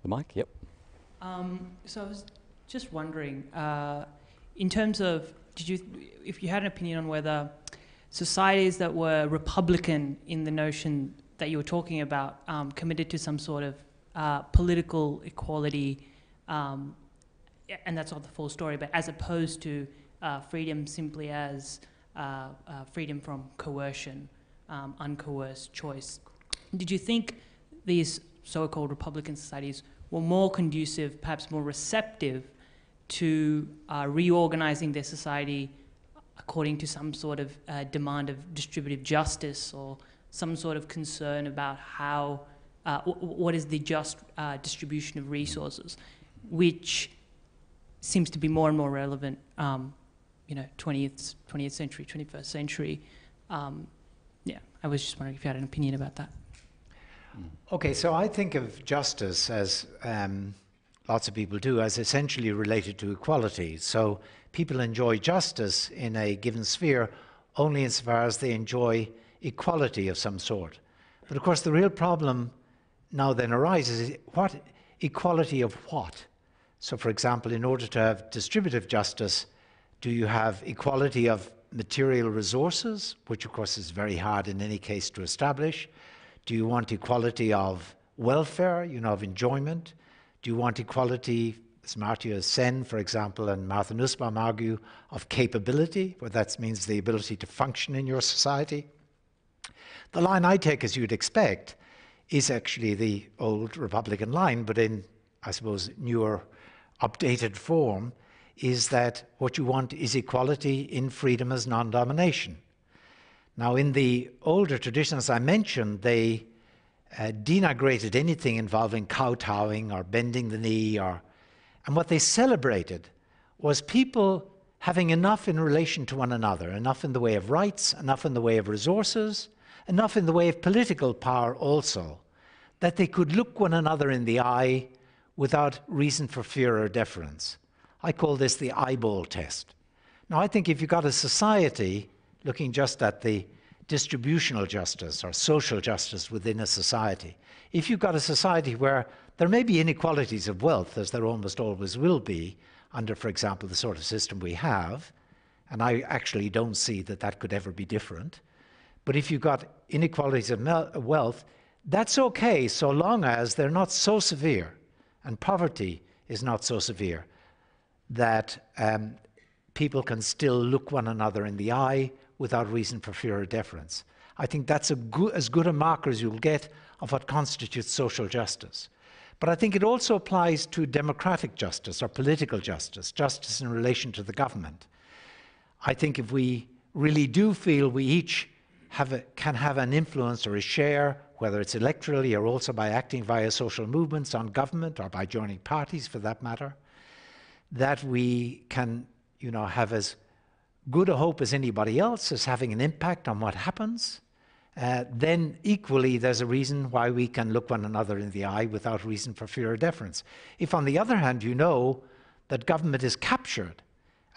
The mic, yep. So I was just wondering, in terms of, if you had an opinion on whether societies that were Republican in the notion that you were talking about committed to some sort of political equality, and that's not the full story, but as opposed to freedom simply as freedom from coercion, uncoerced choice. Did you think these so-called Republican societies were more conducive, perhaps more receptive to reorganizing their society according to some sort of demand of distributive justice, or some sort of concern about how, what is the just distribution of resources, which seems to be more and more relevant, 20th century, 21st century. Yeah, I was just wondering if you had an opinion about that. Okay, so I think of justice, as lots of people do, as essentially related to equality. So people enjoy justice in a given sphere only insofar as they enjoy equality of some sort. But of course the real problem now then arises, what equality of what? So for example, in order to have distributive justice, do you have equality of material resources, which of course is very hard in any case to establish? Do you want equality of welfare, of enjoyment? Do you want equality, as Amartya Sen, for example, and Martha Nussbaum argue, of capability, where that means the ability to function in your society? The line I take, as you'd expect, is actually the old Republican line, but in, I suppose, newer, updated form, is that what you want is equality in freedom as non-domination. Now, in the older traditions I mentioned, they denigrated anything involving kowtowing or bending the knee, and what they celebrated was people having enough in relation to one another, enough in the way of rights, enough in the way of resources, enough in the way of political power also, that they could look one another in the eye without reason for fear or deference. I call this the eyeball test. Now, I think if you've got a society looking just at the distributional justice or social justice within a society, if you've got a society where there may be inequalities of wealth, as there almost always will be under, for example, the sort of system we have, and I actually don't see that that could ever be different, but if you've got inequalities of wealth, that's okay so long as they're not so severe and poverty is not so severe that people can still look one another in the eye without reason for fear or deference. I think that's as good a marker as you'll get of what constitutes social justice. But I think it also applies to democratic justice or political justice, justice in relation to the government. I think if we really do feel we each can have an influence or a share, whether it's electorally or also by acting via social movements on government or by joining parties for that matter, that we can, have as good a hope as anybody else as having an impact on what happens, then equally there's a reason why we can look one another in the eye without reason for fear or deference. If on the other hand you know that government is captured,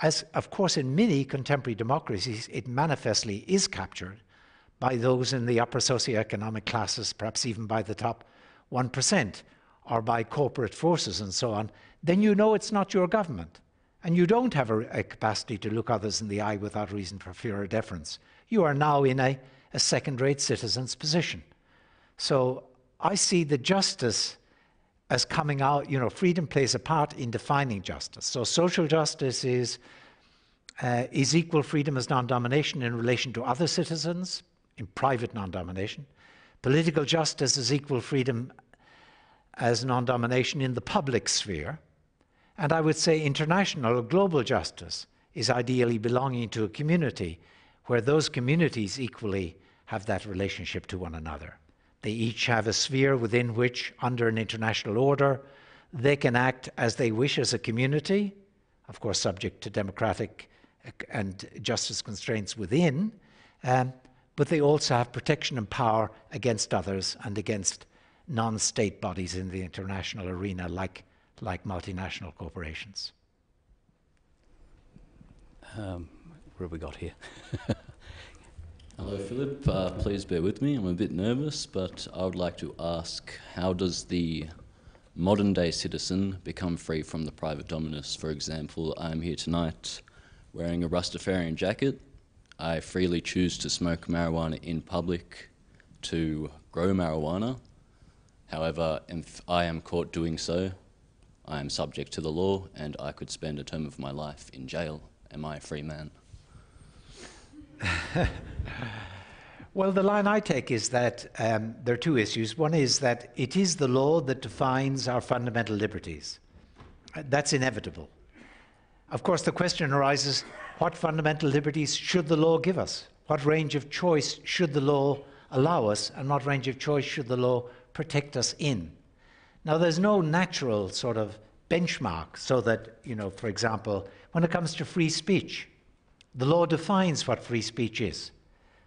as of course in many contemporary democracies it manifestly is captured by those in the upper socioeconomic classes, perhaps even by the top 1%, or by corporate forces and so on, then you know it's not your government. And you don't have a capacity to look others in the eye without reason for fear or deference. You are now in a second-rate citizen's position. So I see the justice as coming out, freedom plays a part in defining justice. So social justice is equal freedom as non-domination in relation to other citizens, in private non-domination. Political justice is equal freedom as non-domination in the public sphere. And I would say international or global justice is ideally belonging to a community where those communities equally have that relationship to one another. They each have a sphere within which, under an international order, they can act as they wish as a community, of course subject to democratic and justice constraints within, but they also have protection and power against others and against non-state bodies in the international arena like multinational corporations. What have we got here? Hello, Philip. Please bear with me. I'm a bit nervous, but I would like to ask, how does the modern-day citizen become free from the private dominus? For example, I'm here tonight wearing a Rastafarian jacket. I freely choose to smoke marijuana in public, to grow marijuana. However, if I am caught doing so, I am subject to the law and I could spend a term of my life in jail. Am I a free man? Well, the line I take is that there are two issues. One is that it is the law that defines our fundamental liberties. That's inevitable. Of course, the question arises, what fundamental liberties should the law give us? What range of choice should the law allow us, and what range of choice should the law protect us in? Now, there's no natural sort of benchmark so that, for example, when it comes to free speech, the law defines what free speech is.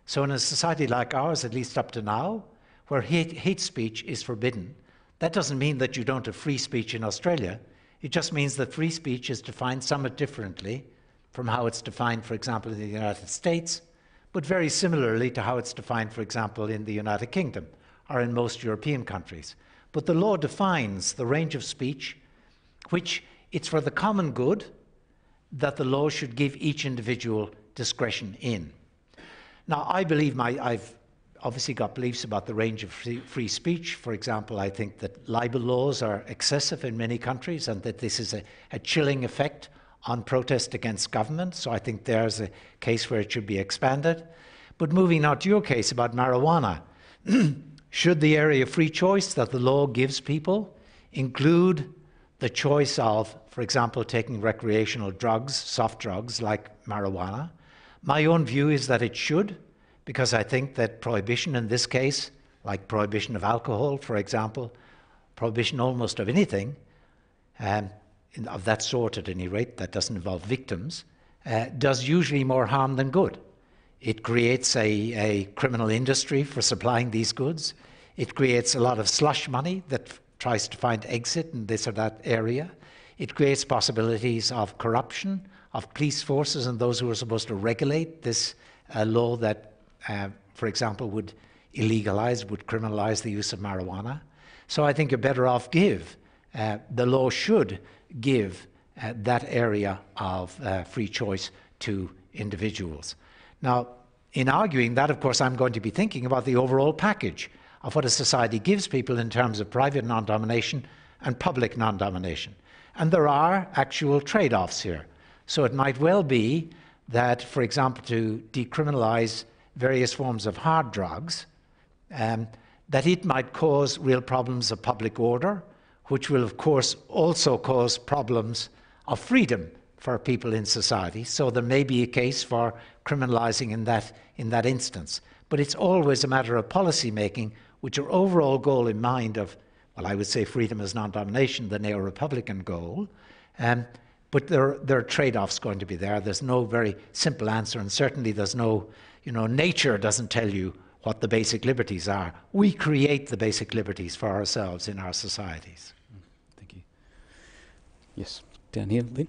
So in a society like ours, at least up to now, where hate speech is forbidden, that doesn't mean that you don't have free speech in Australia. It just means that free speech is defined somewhat differently from how it's defined, for example, in the United States, but very similarly to how it's defined, for example, in the United Kingdom or in most European countries. But the law defines the range of speech which it's for the common good that the law should give each individual discretion in. Now, I believe I've obviously got beliefs about the range of free speech. For example, I think that libel laws are excessive in many countries and that this is a chilling effect on protest against government. So I think there's a case where it should be expanded. But moving now to your case about marijuana, should the area of free choice that the law gives people include the choice of, for example, taking recreational drugs, soft drugs like marijuana? My own view is that it should, because I think that prohibition in this case, like prohibition of alcohol, for example, prohibition almost of anything, of that sort at any rate, that doesn't involve victims, does usually more harm than good. It creates a criminal industry for supplying these goods. It creates a lot of slush money that tries to find exit in this or that area. It creates possibilities of corruption of police forces and those who are supposed to regulate this law that, for example, would criminalize the use of marijuana. So I think you're better off the law should give that area of free choice to individuals. Now, in arguing that, of course, I'm going to be thinking about the overall package of what a society gives people in terms of private non-domination and public non-domination. And there are actual trade-offs here. So it might well be that, for example, to decriminalize various forms of hard drugs, that it might cause real problems of public order, which will, of course, also cause problems of freedom for people in society. So there may be a case for criminalizing in that instance. But it's always a matter of policy making with your overall goal in mind of, well, I would say freedom as non-domination, the neo-Republican goal. But there are trade-offs going to be there. There's no very simple answer, and certainly there's no, nature doesn't tell you what the basic liberties are. We create the basic liberties for ourselves in our societies. Thank you. Yes, down here, Lynn.